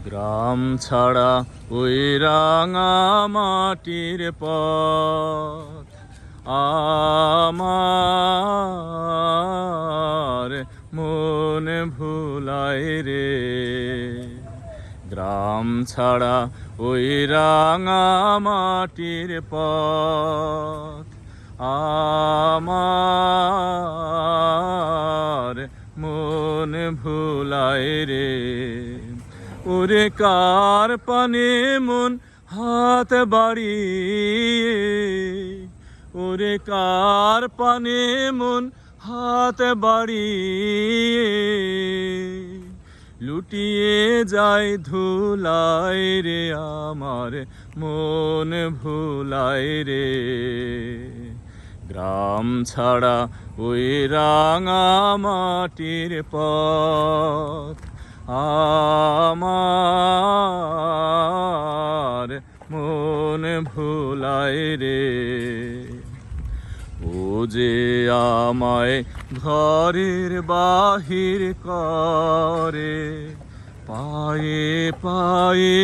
গ্রাম ছাড়া ওই রাঙা মাটির পথ আমার মন ভুলায় রে। গ্রাম ছাড়া ওই রাঙা মাটির পথ আমার মন ভুলায় রে। ওরে কার পানে মন হাত বাড়িয়ে, ওরে কার পানে মন হাত বাড়িয়ে লুটিয়ে যায় ধুলায় রে। আমার মন ভুলায় রে। গ্রাম ছাড়া ওই রাঙা মাটির পথ আমার মন ভুলায় রে। ও যে আমায় ঘরের বাহির করে, পায়ে পায়ে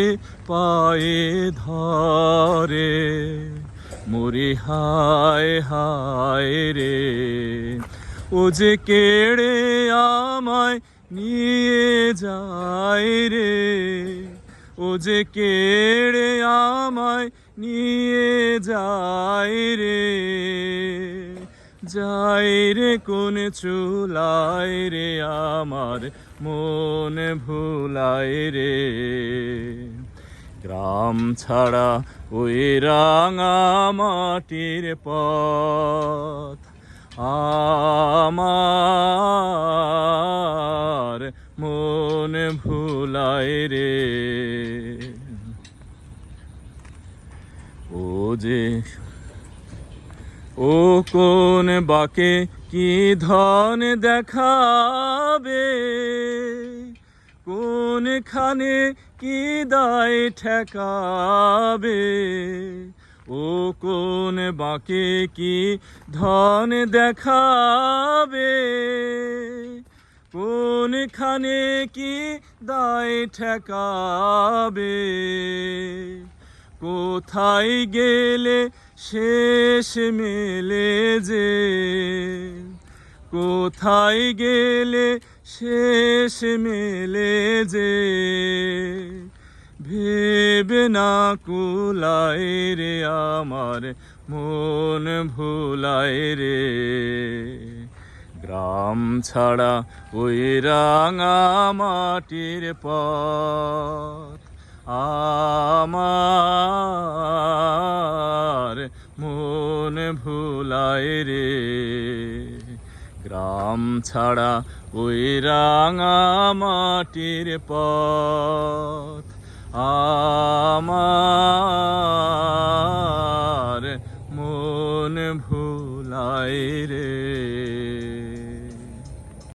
পায়ে ধরে, মরি হায় হায় রে। ও যে কেড়ে আমায় নিয়ে যায় রে, ও যে কেড়ে আমায় নিয়ে যায় রে। যায় রে কোন চুলায় রে, আমার মন ভুলায় রে। গ্রাম ছাড়া ওই রাঙা মাটির পথ আমার মন ভুলায় রে। ও যে ও কোন বাকে কি ধন দেখাবে, কোনখানে কি দায় ঠেকাবে। ও কোন বাকে কি ধন দেখাবে, কোনখানে কি দায় ঠেকাবে। কোথায় গেলে শেষ মেলে যে, কোথায় গেলে শেষ মেলে যে। ভেবে না কুলায় রে, আমার মন ভুলায় রে। গ্রাম ছাড়া ওই রাঙা মাটির পথ আমার মন ভুলায় রে। গ্রাম ছাড়া ওই রাঙা মাটির পথ আমার